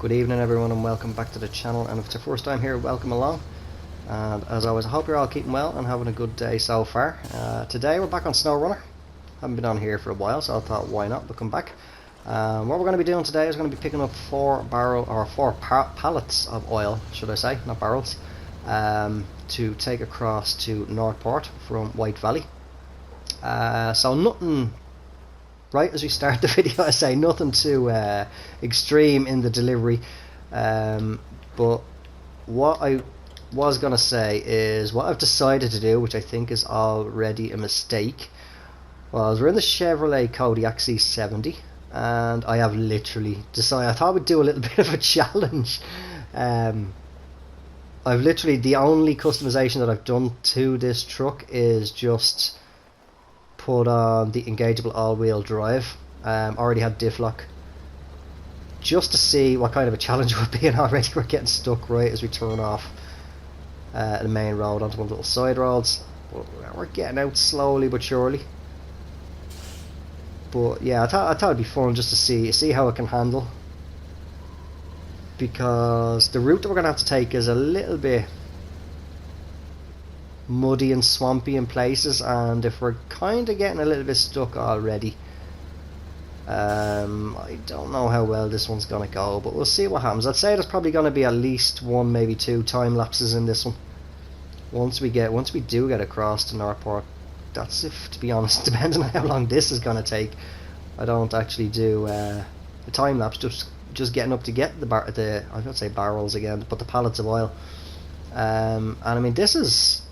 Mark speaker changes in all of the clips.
Speaker 1: Good evening everyone and welcome back to the channel, and if it's your first time here, welcome along. And as always, I hope you're all keeping well and having a good day so far. Today we're back on SowRunner. Haven't been on here for a while, so I thought why not, we'll come back. What we're going to be doing today is going to be picking up four pallets of oil, should I say, not barrels, to take across to Northport from White Valley. So nothing, right as we start the video I say, nothing too extreme in the delivery, but what I was going to say is what I've decided to do, which I think is already a mistake, was we're in the Chevrolet Kodiak C70 and I have literally decided, I thought we'd do a little bit of a challenge. I've literally, the only customization that I've done to this truck is just put on the engageable all-wheel drive. Already had diff lock, just to see what kind of a challenge it would be, and already we're getting stuck right as we turn off the main road onto one of the little side roads. But we're getting out slowly but surely. But yeah, I thought it'd be fun just to see how it can handle, because the route that we're gonna have to take is a little bit muddy and swampy in places, and if we're kind of getting a little bit stuck already, I don't know how well this one's gonna go, but we'll see what happens. I'd say there's probably gonna be at least one, maybe two time lapses in this one. Once we do get across to Northport. That's, if to be honest, depending on how long this is gonna take. I don't actually do the time lapse, just getting up to get I was gonna say barrels again, but the pallets of oil. And I mean, this is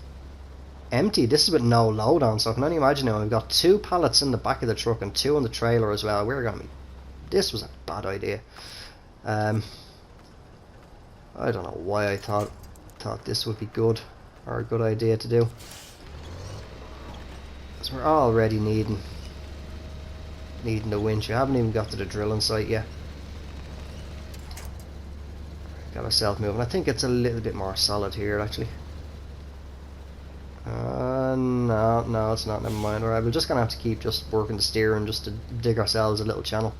Speaker 1: empty. This is with no load on, so I can only imagine now we've got two pallets in the back of the truck and two on the trailer as well. This was a bad idea. I don't know why I thought this would be good, or a good idea to do, because we're already needing the winch. We haven't even got to the drilling site yet. Got ourselves moving. I think it's a little bit more solid here actually. No, it's not. Never mind. Alright, we're just gonna have to keep just working the steering just to dig ourselves a little channel.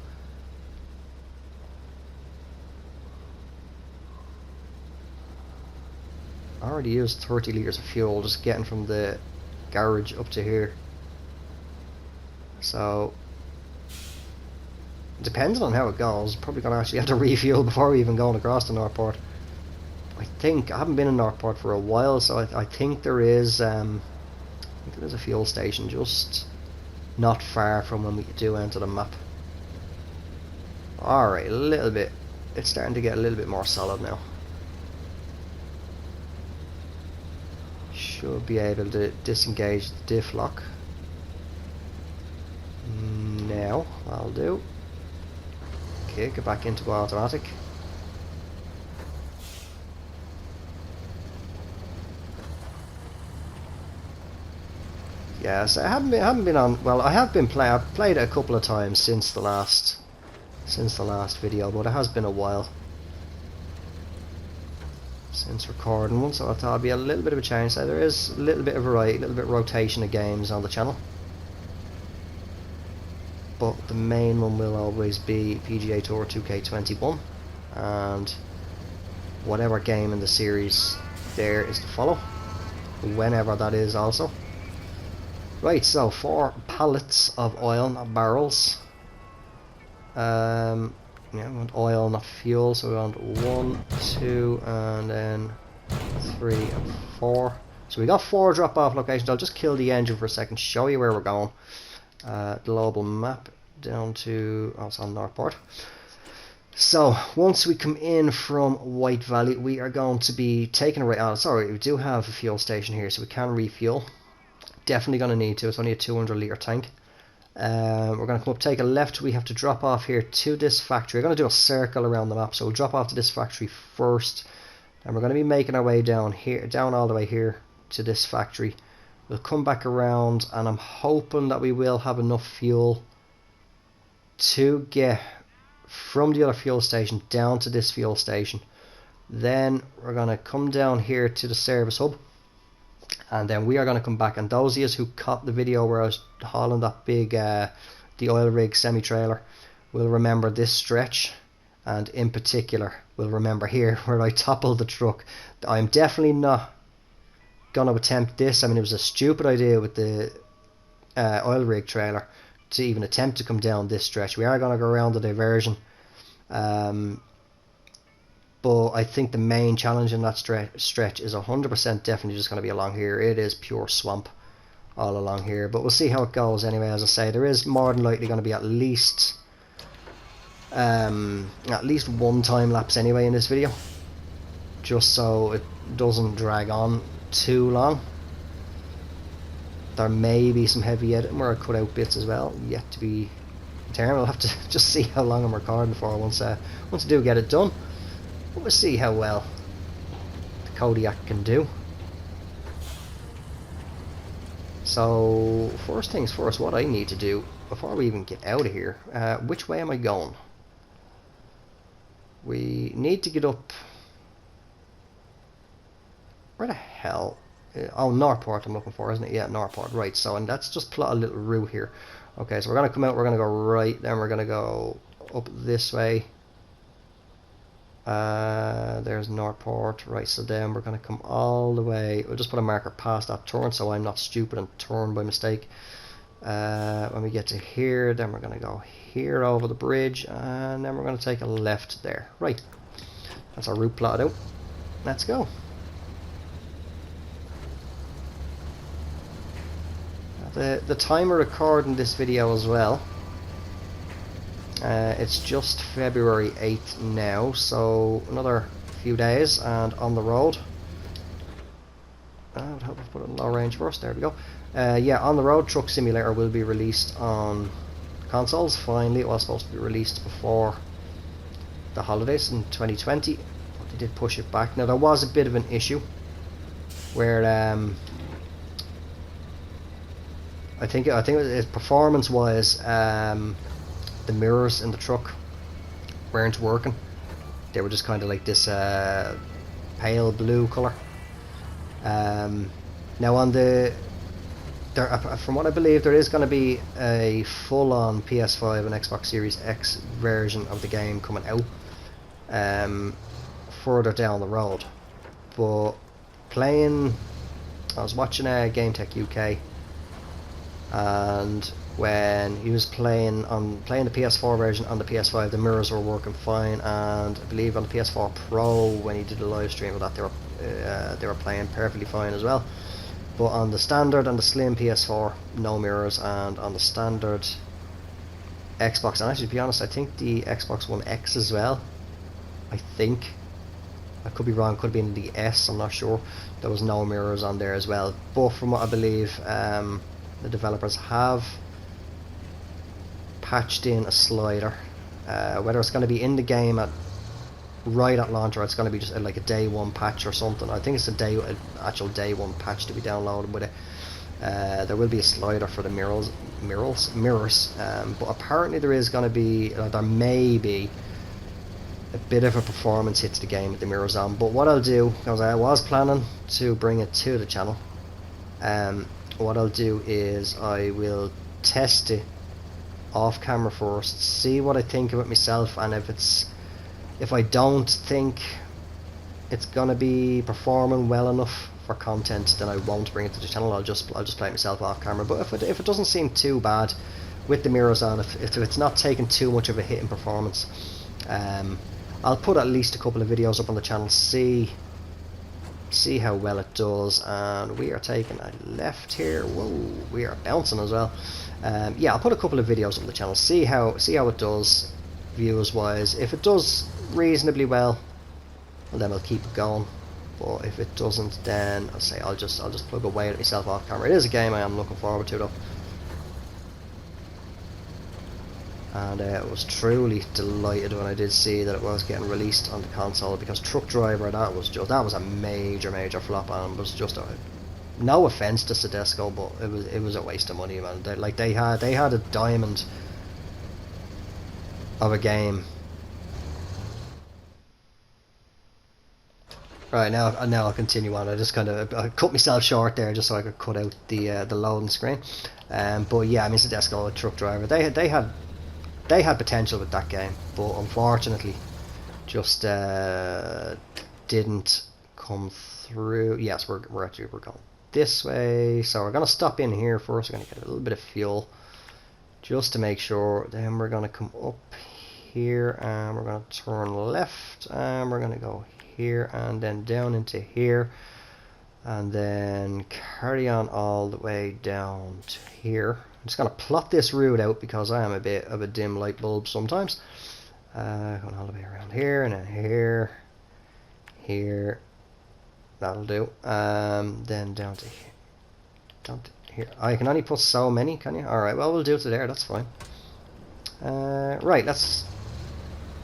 Speaker 1: I already used 30 litres of fuel just getting from the garage up to here. So, depending on how it goes, probably gonna actually have to refuel before we even going across to Northport. I haven't been in Northport for a while, so I think there is a fuel station just not far from when we do enter the map. Alright, a little bit. It's starting to get a little bit more solid now. Should be able to disengage the diff lock. Now, I'll do. Okay, get back into automatic. Yes, I haven't been on. Well, I have been playing. I've played it a couple of times since the last video, but it has been a while since recording one, so I thought it'd be a little bit of a change. So there is a little bit of variety, a little bit of rotation of games on the channel, but the main one will always be PGA Tour 2K21, and whatever game in the series there is to follow, whenever that is also. Right, so 4 pallets of oil, not barrels. Yeah, we want oil, not fuel, so we want 1, 2, and then 3 and 4. So we got 4 drop-off locations. I'll just kill the engine for a second, show you where we're going. Global map down to, oh, it's on Northport. So once we come in from White Valley, we are going to be taking a right. Oh, sorry, we do have a fuel station here, so we can refuel. Definitely going to need to. It's only a 200 litre tank. We're going to come up, take a left. We have to drop off here to this factory. We're going to do a circle around the map, so we'll drop off to this factory first, and we're going to be making our way down here, down all the way here to this factory. We'll come back around, and I'm hoping that we will have enough fuel to get from the other fuel station down to this fuel station. Then we're going to come down here to the service hub, and then we are going to come back, and those of you who caught the video where I was hauling that big the oil rig semi-trailer will remember this stretch, and in particular will remember here where I toppled the truck. I'm definitely not gonna attempt this. I mean, it was a stupid idea with the oil rig trailer to even attempt to come down this stretch. We are gonna go around the diversion, but I think the main challenge in that stretch is 100% definitely just going to be along here. It is pure swamp all along here, but we'll see how it goes anyway. As I say, there is more than likely going to be at least one time lapse anyway in this video, just so it doesn't drag on too long. There may be some heavy editing where I cut out bits as well, yet to be determined. I'll have to just see how long I'm recording for once I do get it done. We'll see how well the Kodiak can do. So first things first, what I need to do before we even get out of here, which way am I going? We need to get up. Where the hell? Oh, Northport I'm looking for, isn't it? Yeah, Northport, right. So, and that's just plot a little route here. Okay, so we're going to come out, we're going to go right, then we're going to go up this way. There's Northport, right, so then we're going to come all the way. We'll just put a marker past that turn so I'm not stupid and turn by mistake. When we get to here, then we're going to go here over the bridge, and then we're going to take a left there. Right, that's our route plotted out. Let's go. The time of recording this video as well, it's just February 8th now, so another few days and on the road. I would hope I put it in low range first. There we go. Yeah, on the road, Truck Simulator will be released on consoles. Finally, it was supposed to be released before the holidays in 2020, but they did push it back. Now there was a bit of an issue where I think it performance-wise, the mirrors in the truck weren't working. They were just kind of like this pale blue color. Now on from what I believe, there is going to be a full-on PS5 and Xbox Series X version of the game coming out further down the road. But I was watching Game Tech UK, and when he was playing the PS4 version on the PS5, the mirrors were working fine, and I believe on the PS4 Pro, when he did a live stream of that, they were playing perfectly fine as well. But on the standard and the slim PS4, no mirrors, and on the standard Xbox, and actually to be honest, I think the Xbox One X as well, I think, I could be wrong, could be in the S, I'm not sure, there was no mirrors on there as well. But from what I believe, the developers have patched in a slider, whether it's going to be in the game right at launch, or it's going to be just like a day one patch or something. I think it's an actual day one patch to be downloaded with it. There will be a slider for the mirrors, but apparently there may be a bit of a performance hit to the game with the mirrors on. But what I'll do, because I was planning to bring it to the channel, what I'll do is I will test it off camera first, see what I think of it myself, and if I don't think it's gonna be performing well enough for content, then I won't bring it to the channel. I'll just play it myself off camera. But if it doesn't seem too bad with the mirrors on, if it's not taking too much of a hit in performance, I'll put at least a couple of videos up on the channel, see how well it does. And we are taking a left here. Whoa, we are bouncing as well. Yeah, I'll put a couple of videos up on the channel, see how it does views wise. If it does reasonably well, then I'll keep it going. But if it doesn't, then I'll just plug away at myself off camera. It is a game I am looking forward to though. And I was truly delighted when I did see that it was getting released on the console, because Truck Driver, that was a major flop, and was just no offense to Sedesco, but it was a waste of money, man. They had a diamond of a game. Right, now I'll continue on. I just I cut myself short there just so I could cut out the loading screen. But yeah, Sedesco, Truck Driver, they had potential with that game, but unfortunately just didn't come through. Yes, we're going this way, so we're gonna stop in here first. We're gonna get a little bit of fuel just to make sure. Then we're gonna come up here and we're gonna turn left and we're gonna go here and then down into here and then carry on all the way down to here. I'm just gonna plot this route out because I am a bit of a dim light bulb sometimes. Going all the way around here and then here, here, that'll do. Then down to here. I can only put so many, can you? Alright, well we'll do it to there, that's fine. Right, let's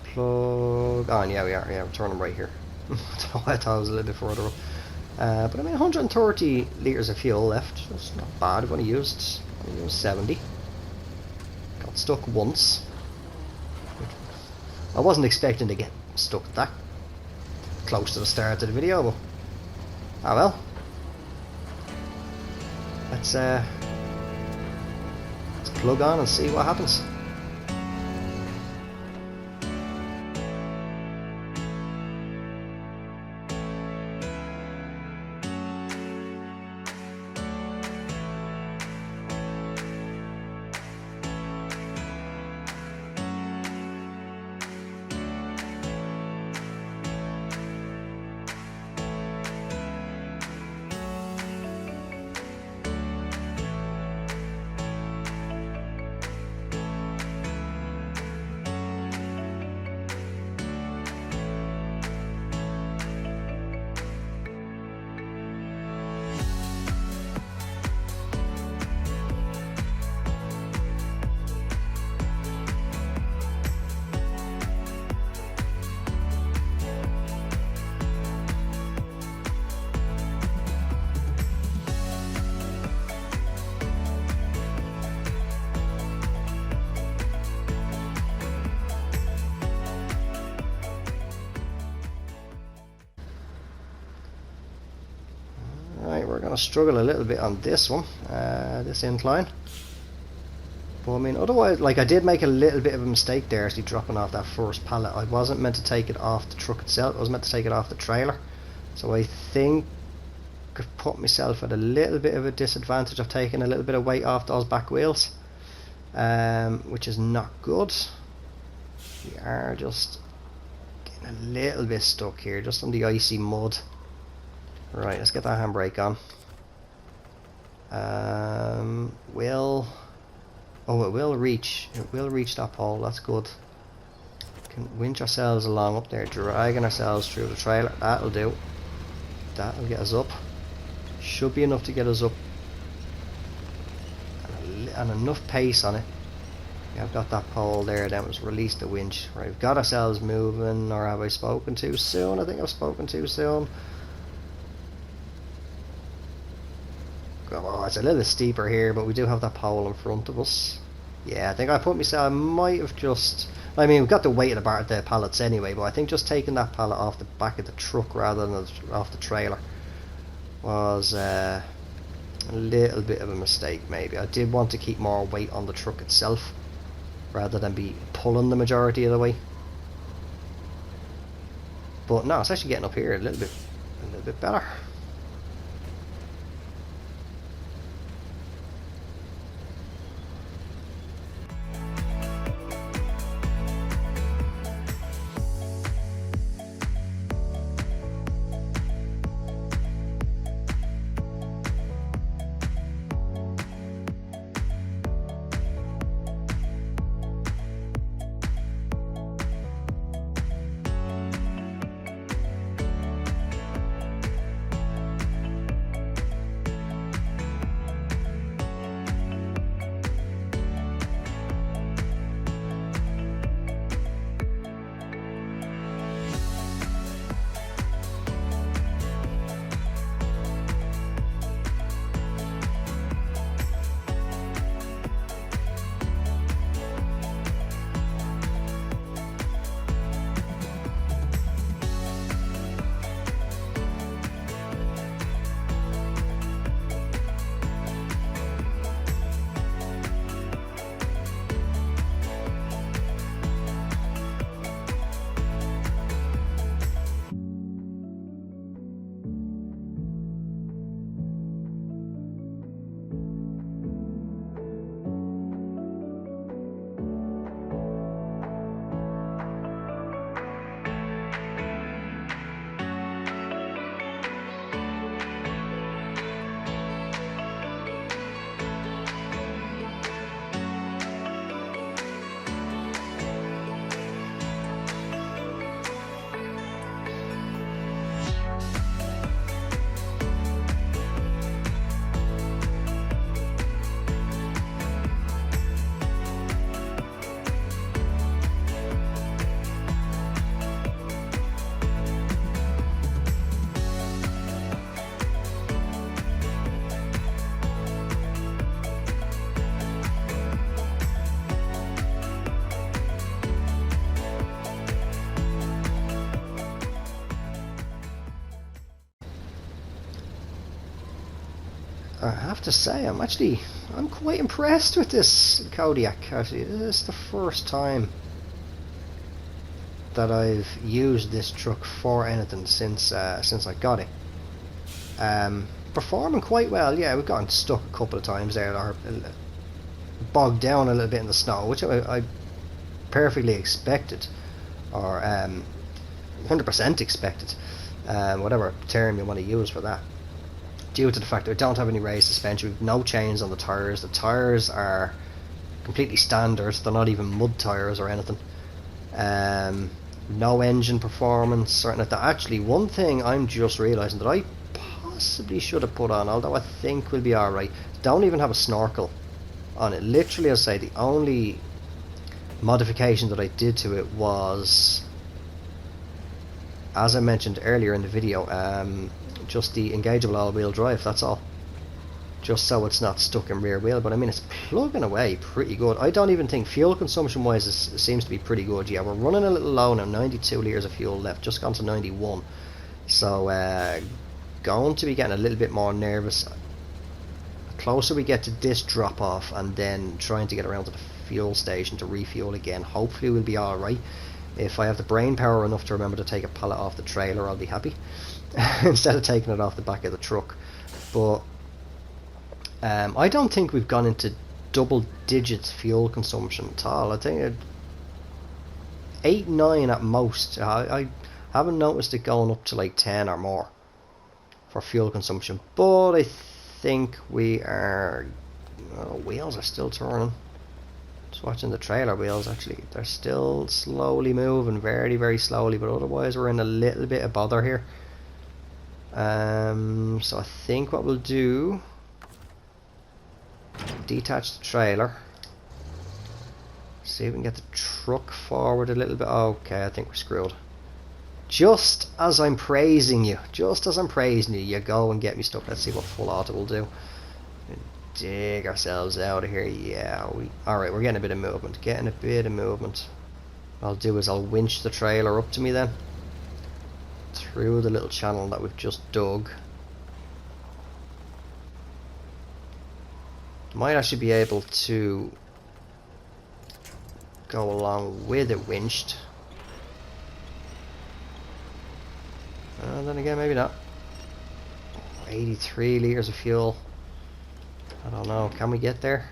Speaker 1: plug on. Yeah, we are. Yeah, we're turning right here. I thought it was a little bit further up. But I mean, 130 litres of fuel left. That's not bad. I've only used 70. Got stuck once. I wasn't expecting to get stuck that close to the start of the video, but ah well. Let's plug on and see what happens. We're going to struggle a little bit on this one, this incline. But I mean, otherwise, like I did make a little bit of a mistake there actually dropping off that first pallet. I wasn't meant to take it off the truck itself, I was meant to take it off the trailer. So I think I've put myself at a little bit of a disadvantage of taking a little bit of weight off those back wheels, which is not good. We are just getting a little bit stuck here, just on the icy mud. Right, let's get that handbrake on. It will reach that pole, that's good. Can winch ourselves along up there, dragging ourselves through the trailer, that'll do. That'll get us up. Should be enough to get us up. And enough pace on it. Yeah, I've got that pole there, then let's release the winch. Right, we've got ourselves moving, or have I spoken too soon? I think I've spoken too soon. Oh, it's a little steeper here, but we do have that pole in front of us. Yeah, I think I put myself, I might have just, I mean, we've got the weight of the pallets anyway, but I think just taking that pallet off the back of the truck rather than off the trailer was a little bit of a mistake maybe. I did want to keep more weight on the truck itself rather than be pulling the majority of the way. But no, it's actually getting up here a little bit better. I have to say, I'm quite impressed with this Kodiak. Actually, this is the first time that I've used this truck for anything since I got it. Performing quite well. Yeah, we've gotten stuck a couple of times there, or bogged down a little bit in the snow, which I perfectly expected, or 100% expected, whatever term you want to use for that, due to the fact that we don't have any raised suspension. We've no chains on the tyres. The tyres are completely standard. They're not even mud tyres or anything. No engine performance or anything like that. Actually, one thing I'm just realising that I possibly should have put on, although I think we'll be alright, don't even have a snorkel on it. Literally, I'll say the only modification that I did to it was, as I mentioned earlier in the video, just the engageable all-wheel drive, that's all. Just so it's not stuck in rear wheel, but I mean, it's plugging away pretty good. I don't even think fuel consumption wise it seems to be pretty good. Yeah, we're running a little low now, 92 litres of fuel left, just gone to 91. So going to be getting a little bit more nervous the closer we get to this drop off, and then trying to get around to the fuel station to refuel again. Hopefully we'll be alright. If I have the brain power enough to remember to take a pallet off the trailer, I'll be happy instead of taking it off the back of the truck. But I don't think we've gone into double digits fuel consumption at all. I think 8, 9 at most. I haven't noticed it going up to like 10 or more for fuel consumption, but I think we are, wheels are still turning. Just watching the trailer wheels, actually they're still slowly moving, very very slowly, but otherwise we're in a little bit of bother here. So I think what we'll do, detach the trailer, see if we can get the truck forward a little bit. Okay, I think we're screwed. Just as I'm praising you, you go and get me stuck. Let's see what full auto will do. Dig ourselves out of here. Yeah, alright, we're getting a bit of movement. What I'll do is I'll winch the trailer up to me then, through the little channel that we've just dug. Might actually be able to go along with it winched. Then again, maybe not. 83 litres of fuel. I don't know, can we get there?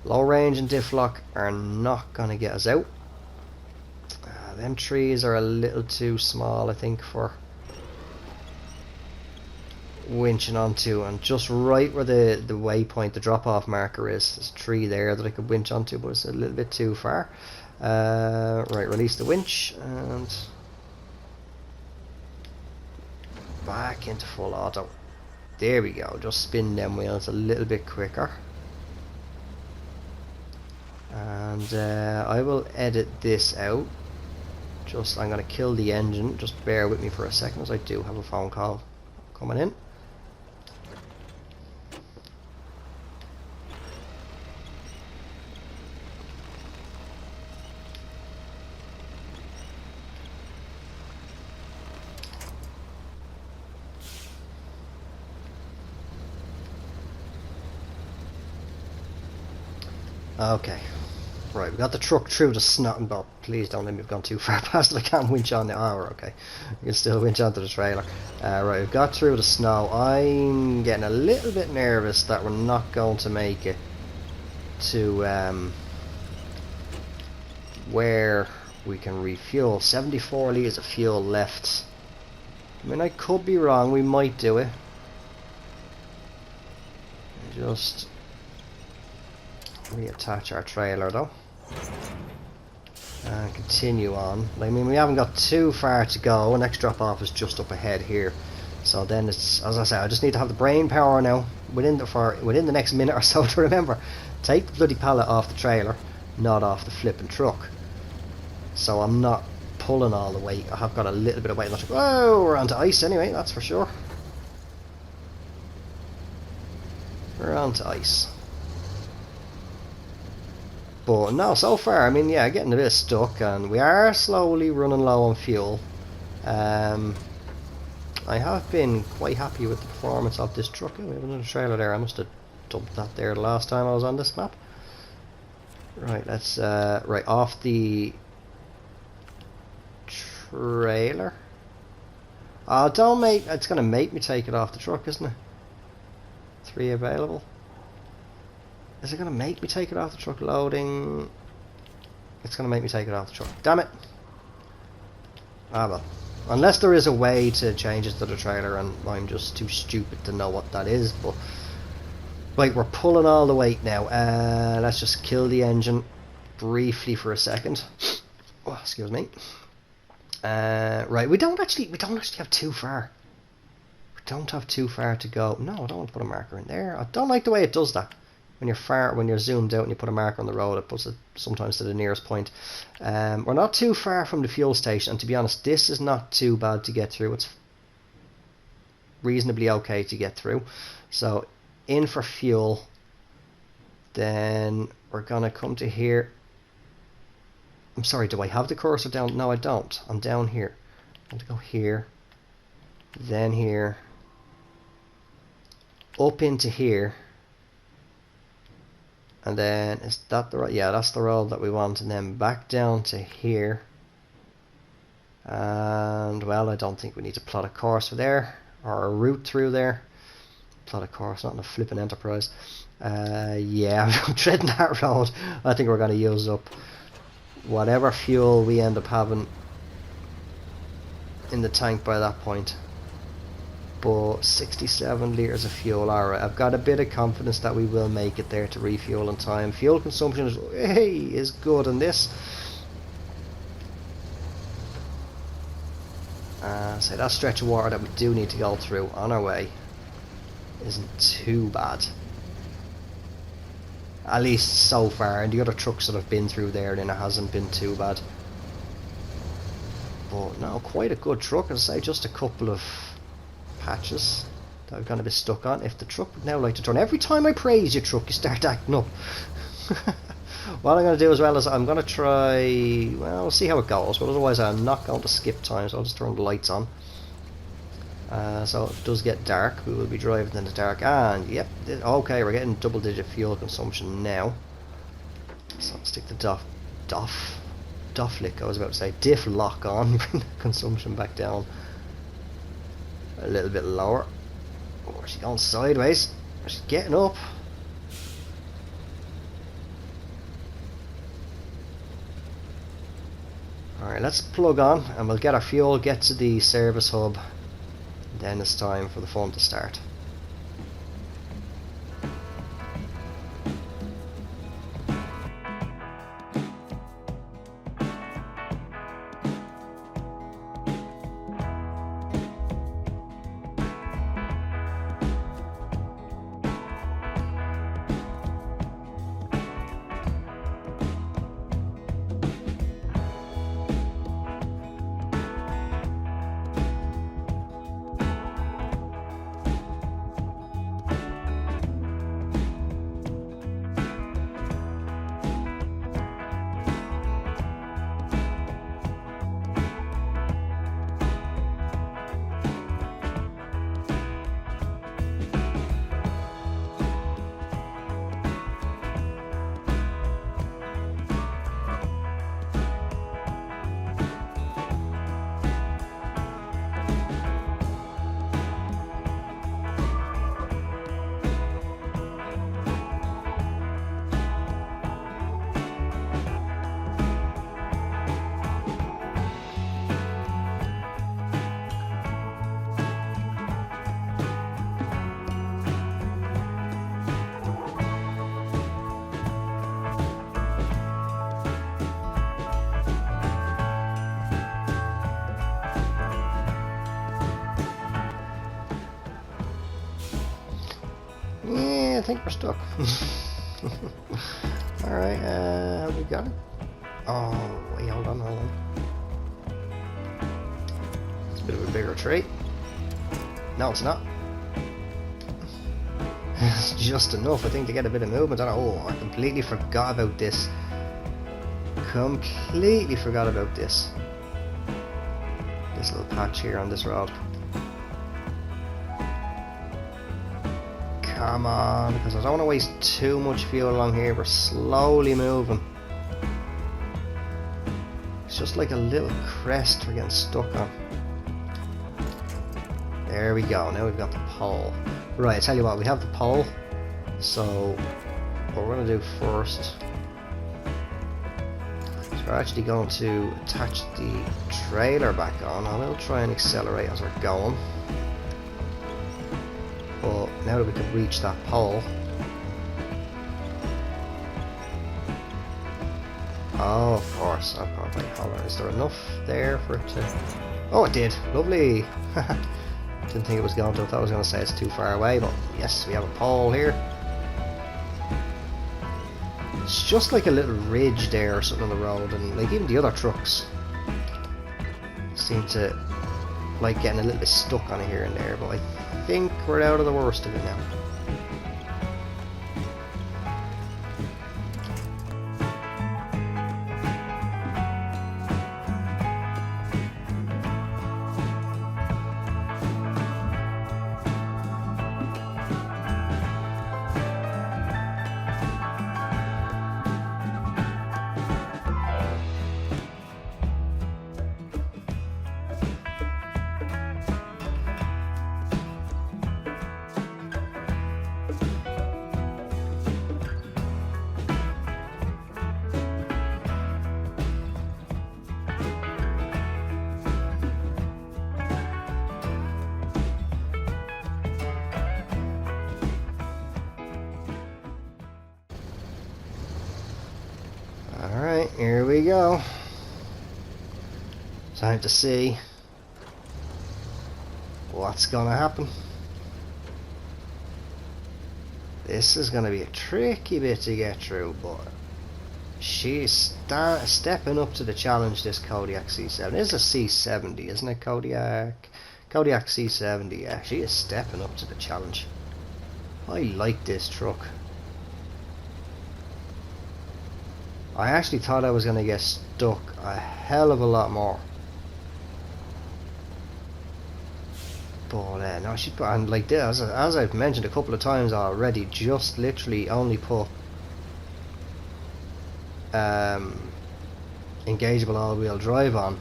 Speaker 1: Low range and diff lock are not going to get us out. Them trees are a little too small, I think, for winching onto, and just right where the waypoint, the drop off marker is, there's a tree there that I could winch onto, but it's a little bit too far. Right, release the winch and back into full auto. There we go, just spin them wheels a little bit quicker. And I will edit this out. I'm going to kill the engine, just bear with me for a second as I do have a phone call coming in. Okay, right, we got the truck through the snow. Oh, please don't let me have gone too far past it. I can't winch on the hour. Okay, you can still winch onto the trailer. Right, we've got through the snow. I'm getting a little bit nervous that we're not going to make it to where we can refuel. 74 litres of fuel left. I mean, I could be wrong, we might do it. Just reattach our trailer though and continue on. I mean, we haven't got too far to go. Next drop off is just up ahead here, so then it's, as I say, I just need to have the brain power now within the next minute or so to remember, take the bloody pallet off the trailer, not off the flipping truck, so I'm not pulling all the weight. I have got a little bit of weight on the truck. Oh, we're onto ice anyway, that's for sure. We're onto ice. But no, so far, I mean, yeah, getting a bit stuck, and we are slowly running low on fuel. I have been quite happy with the performance of this truck. Oh, we have another trailer there. I must have dumped that there the last time I was on this map. Right, let's right off the trailer. Oh, don't make, it's gonna make me take it off the truck, isn't it? 3 available. Is it gonna make me take it off the truck? Loading. It's gonna make me take it off the truck. Damn it. Ah well. Unless there is a way to change it to the trailer and I'm just too stupid to know what that is, but right, we're pulling all the weight now. Let's just kill the engine briefly for a second. Oh, excuse me. Right, we don't actually have too far. We don't have too far to go. No, I don't want to put a marker in there. I don't like the way it does that. When you're zoomed out and you put a marker on the road, it puts it sometimes to the nearest point. We're not too far from the fuel station, and to be honest, this is not too bad to get through. It's reasonably okay to get through. So, in for fuel. Then we're gonna come to here. I'm sorry, do I have the cursor down? No, I don't. I'm down here. I'm going to go here, then here, up into here, and then is that the road? Yeah, that's the road that we want, and then back down to here. And well, I don't think we need to plot a course for there or a route through there. Plot a course, not in a flipping Enterprise. Yeah, I'm treading that road. I think we're going to use up whatever fuel we end up having in the tank by that point. But 67 litres of fuel, alright. I've got a bit of confidence that we will make it there to refuel in time. Fuel consumption is good in this. So that stretch of water that we do need to go through on our way isn't too bad. At least so far, and the other trucks that have been through there, then it hasn't been too bad. But no, quite a good truck. As I say, just a couple of patches that I'm going to be stuck on. If the truck would now like to turn, every time I praise your truck, you start acting up. What I'm going to do as well is I'm going to try, well, we'll see how it goes, but otherwise I'm not going to skip time, so I'll just turn the lights on. So it does get dark, we will be driving in the dark, and yep, okay, we're getting double digit fuel consumption now. So I'll stick the diff lock on, bring the consumption back down a little bit lower. Oh, she's going sideways, she's getting up. Alright, let's plug on and we'll get our fuel, get to the service hub. Then it's time for the fun to start. I think we're stuck. Alright, have we got it? Oh, wait, hold on. It's a bit of a bigger tree. No, it's not. It's just enough, I think, to get a bit of movement on it. Oh, I completely forgot about this. Completely forgot about this. This little patch here on this road. Come on, because I don't want to waste too much fuel along here. We're slowly moving. It's just like a little crest we're getting stuck on. There we go, now we've got the pole. Right, I tell you what, we have the pole. So, what we're going to do first is we're actually going to attach the trailer back on. I will try and accelerate as we're going. But now that we can reach that pole. Oh, of course, I've got my holler. Is there enough there for it to... Oh, it did! Lovely! Didn't think it was going to. I thought I was going to say it's too far away, but yes, we have a pole here. It's just like a little ridge there or something on the road, and like even the other trucks seem to like getting a little bit stuck on it here and there, but I think we're out of the worst of it now. Alright, here we go. Time to see what's gonna happen. This is gonna be a tricky bit to get through, but she's stepping up to the challenge, this Kodiak C70. It is a C70, isn't it, Kodiak? Kodiak C70, yeah, she is stepping up to the challenge. I like this truck. I actually thought I was going to get stuck a hell of a lot more. But no, she's put, and like this, as I've mentioned a couple of times already, just literally only put engageable all-wheel drive on.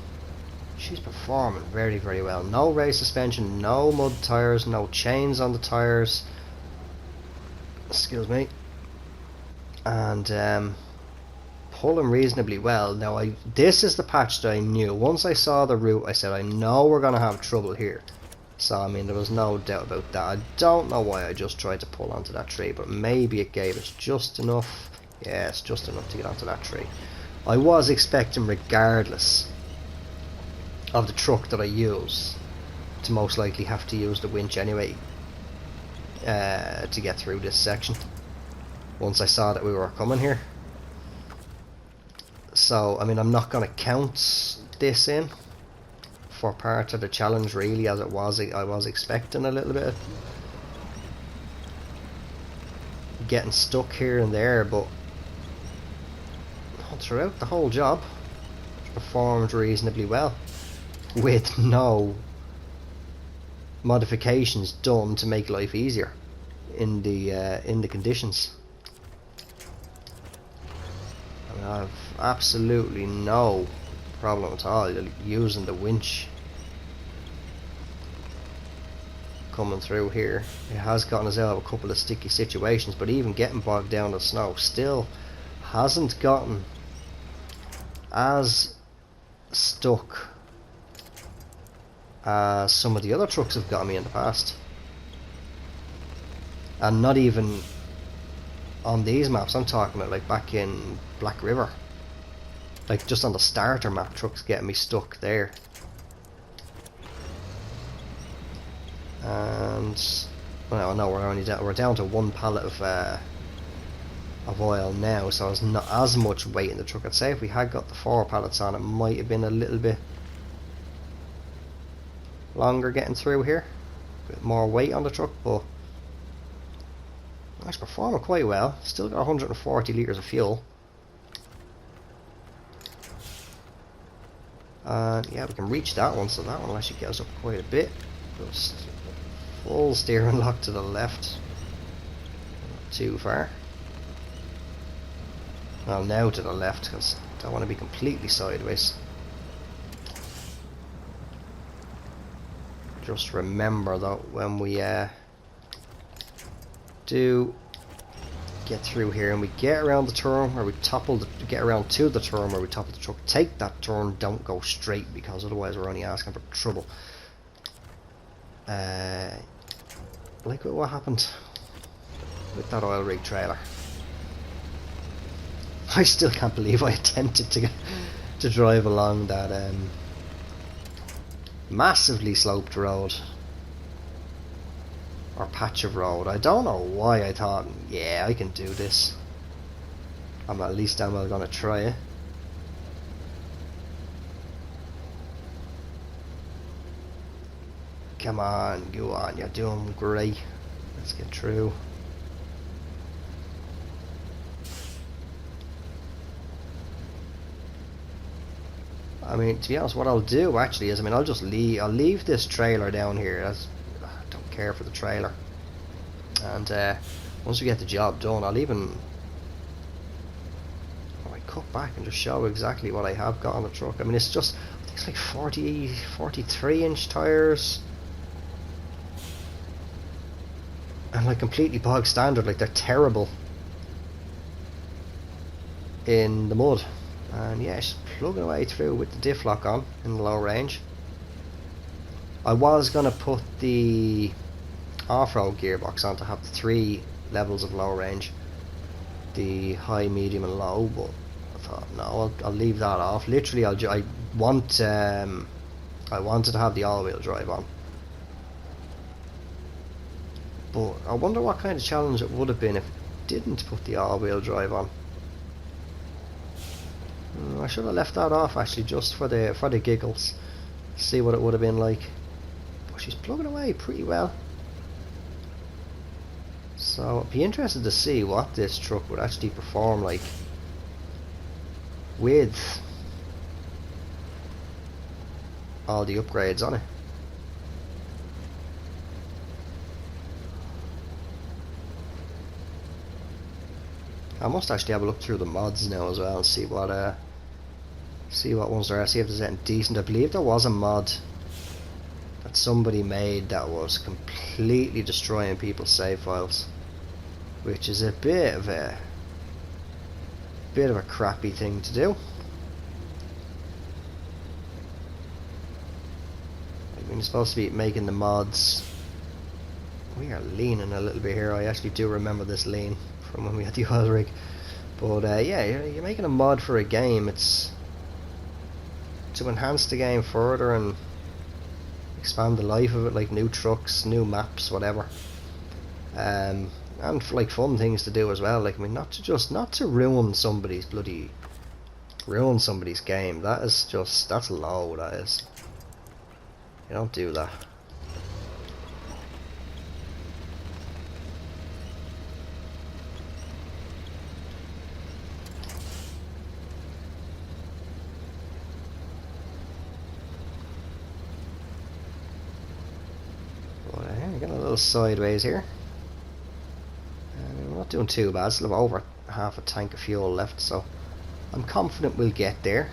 Speaker 1: She's performing very, very well. No race suspension, no mud tires, no chains on the tires. Excuse me. And pulling reasonably well. Now this is the patch that I knew. Once I saw the route, I said I know we're gonna have trouble here. So I mean, there was no doubt about that. I don't know why I just tried to pull onto that tree, but maybe it gave us just enough. Yes, just enough to get onto that tree. I was expecting, regardless of the truck that I use, to most likely have to use the winch anyway to get through this section. Once I saw that we were coming here. So, I mean, I'm not going to count this in for part of the challenge, really, as it was. I was expecting a little bit of getting stuck here and there, but throughout the whole job, performed reasonably well, with no modifications done to make life easier in the conditions. I have absolutely no problem at all using the winch coming through here. It has gotten us out of a couple of sticky situations, but even getting bogged down in the snow still hasn't gotten as stuck as some of the other trucks have got me in the past. And not even on these maps, I'm talking about like back in Black River, like just on the starter map, trucks getting me stuck there. And well, no, we're down to one pallet of oil now, so there's not as much weight in the truck. I'd say if we had got the 4 pallets on, it might have been a little bit longer getting through here, a bit more weight on the truck, but it's performing quite well. Still got 140 litres of fuel. And yeah, we can reach that one, so that one will actually get us up quite a bit. Just full steering lock to the left. too far. Well, now to the left, because I don't want to be completely sideways. Just remember that when we do get through here and we get around the turn where we get around to the turn where we topple the truck, take that turn, don't go straight, because otherwise we're only asking for trouble. Like what happened with that oil rig trailer. I still can't believe I attempted to drive along that massively sloped road or patch of road. I don't know why I thought, yeah, I can do this. I'm at least damn well gonna try it. Come on, go on, you're doing great. Let's get through. I mean, to be honest, what I'll do actually is, I mean, I'll leave this trailer down here. I don't care for the trailer. And once we get the job done, I might cut back and just show exactly what I have got on the truck. I mean, it's just, I think it's like 43-inch tires. And like completely bog standard, like they're terrible in the mud. And yeah, just plugging away through with the diff lock on in the low range. I was going to put the off-road gearbox on to have the 3 levels of low range, the high, medium and low, but I thought no, I'll leave that off. Literally I wanted to have the all-wheel drive on, but I wonder what kind of challenge it would have been if it didn't put the all-wheel drive on. I should have left that off actually, just for the giggles, see what it would have been like. But she's plugging away pretty well, so I'd be interested to see what this truck would actually perform like with all the upgrades on it. I must actually have a look through the mods now as well and see what ones there are, see if there's anything decent. I believe there was a mod that somebody made that was completely destroying people's save files, which is a bit of a crappy thing to do. I mean, you're supposed to be making the mods. We are leaning a little bit here. I actually do remember this lean from when we had the oil rig. But yeah, you're making a mod for a game. It's to enhance the game further and expand the life of it, like new trucks, new maps, whatever. And like fun things to do as well. Like, I mean, not to ruin somebody's game. That's low. That is. You don't do that. Getting a little sideways here. We're not doing too bad. Still have over half a tank of fuel left, so I'm confident we'll get there.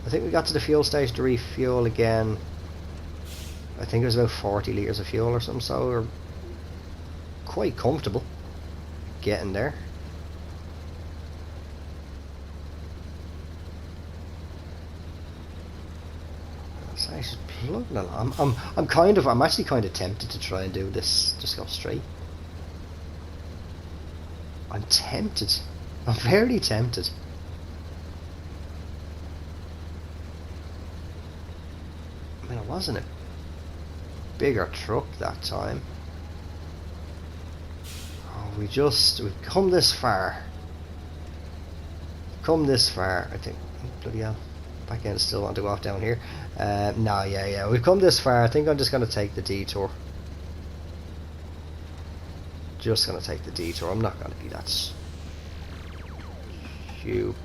Speaker 1: I think we got to the fuel station to refuel again. I think it was about 40 litres of fuel or something, so we're quite comfortable getting there. So I should plug along. I'm actually kind of tempted to try and do this. Just go straight. I'm tempted. I'm very tempted. I mean, I wasn't a bigger truck that time. Oh, we've come this far. I think. Oh, bloody hell. Back end still want to go off down here. No, yeah, we've come this far. I think I'm just going to take the detour. I'm not going to be that stupid.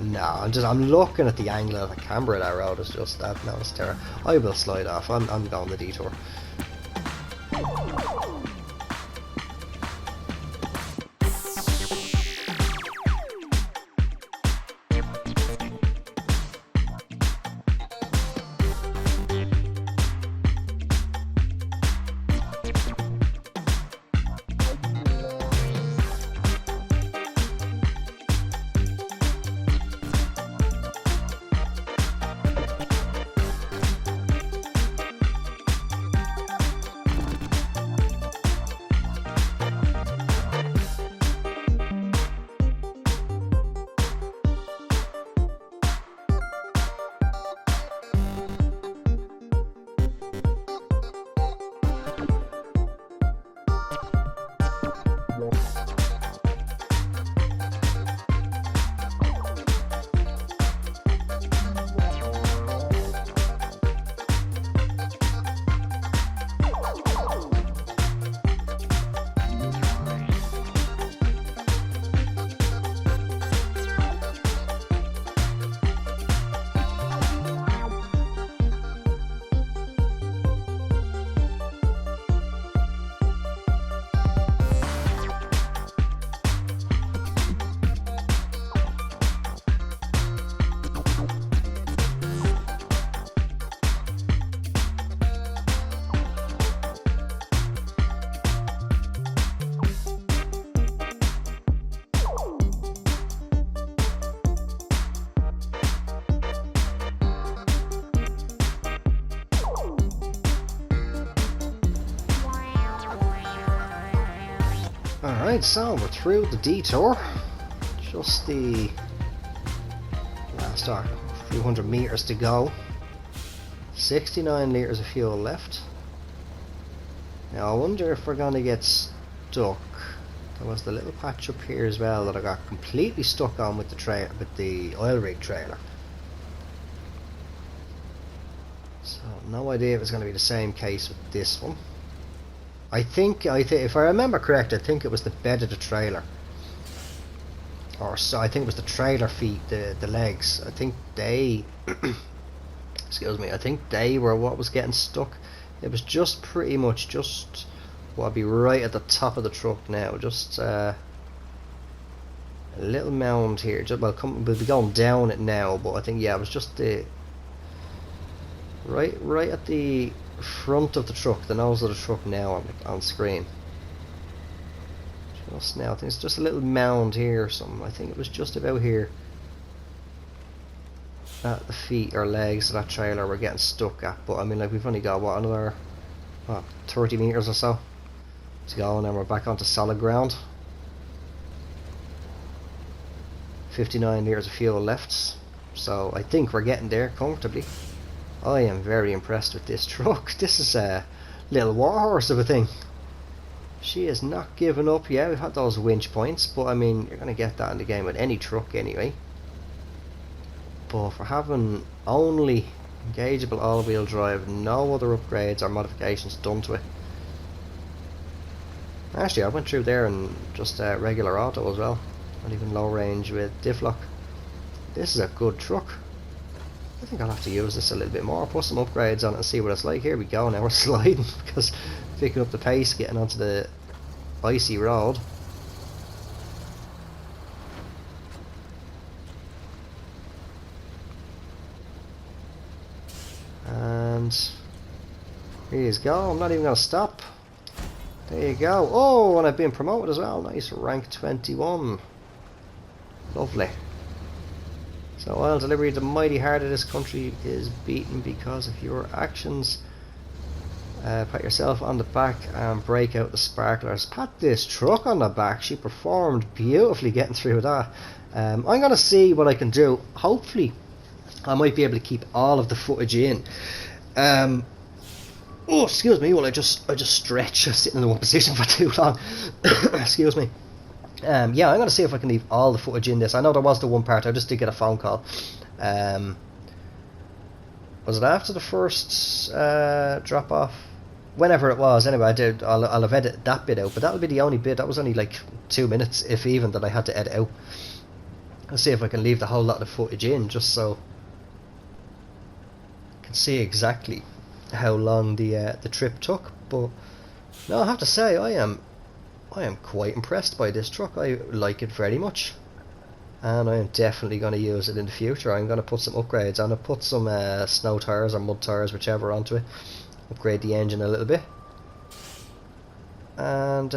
Speaker 1: No, I'm looking at the angle of the camera. That road is just that. No, it's terrible. I will slide off. I'm going the detour. Alright, so we're through the detour. Just the last few hundred meters to go. 69 litres of fuel left. Now I wonder if we're gonna get stuck. There was the little patch up here as well that I got completely stuck on with the oil rig trailer. So no idea if it's gonna be the same case with this one. I think if I remember correct, I think it was the bed of the trailer. Or so I think it was the trailer feet, the legs. I think they excuse me, I think they were what was getting stuck. It was just pretty much just what would be right at the top of the truck now. Just a little mound here. Just, well, we'll be going down it now, but I think yeah, it was just the right at the front of the truck, the nose of the truck now on screen. Just now, I think it's just a little mound here or something. I think it was just about here at the feet or legs of that trailer we're getting stuck at. But I mean, like, we've only got what, another 30 meters or so to go, and then we're back onto solid ground. 59 litres of fuel left, so I think we're getting there comfortably. I am very impressed with this truck. This is a little warhorse of a thing. She is not giving up. Yeah, we've had those winch points, but I mean, you're going to get that in the game with any truck anyway. But for having only engageable all-wheel drive, no other upgrades or modifications done to it. Actually, I went through there and just regular auto as well, not even low range with diff lock. This is a good truck. I think I'll have to use this a little bit more, put some upgrades on it and see what it's like. Here we go, now we're sliding because picking up the pace, getting onto the icy road. And here you go, I'm not even going to stop. There you go. Oh, and I've been promoted as well. Nice, rank 21. Lovely. So oil delivery, the mighty heart of this country is beaten because of your actions. Pat yourself on the back and break out the sparklers. Pat this truck on the back. She performed beautifully getting through that. I'm going to see what I can do. Hopefully I might be able to keep all of the footage in. Oh, excuse me. Well, I just stretched. I was sitting in the one position for too long. Excuse me. Yeah, I'm going to see if I can leave all the footage in this. I know there was the one part, I just did get a phone call. Was it after the first drop off? Whenever it was, anyway, I'll have edited that bit out, but that'll be the only bit. That was only like 2 minutes, if even, that I had to edit out. I'll see if I can leave the whole lot of footage in, just so I can see exactly how long the trip took. But no, I have to say, I am quite impressed by this truck. I like it very much, and I am definitely going to use it in the future. I'm going to put some upgrades. I'm going to put some snow tires or mud tires, whichever, onto it. Upgrade the engine a little bit, and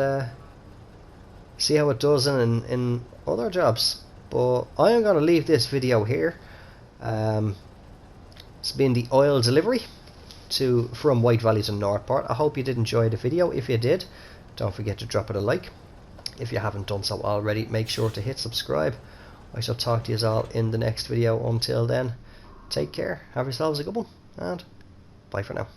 Speaker 1: see how it does in other jobs. But I am going to leave this video here. It's been the oil delivery from White Valley to Northport. I hope you did enjoy the video. If you did, don't forget to drop it a like. If you haven't done so already, make sure to hit subscribe. I shall talk to you all in the next video. Until then, take care, have yourselves a good one, and bye for now.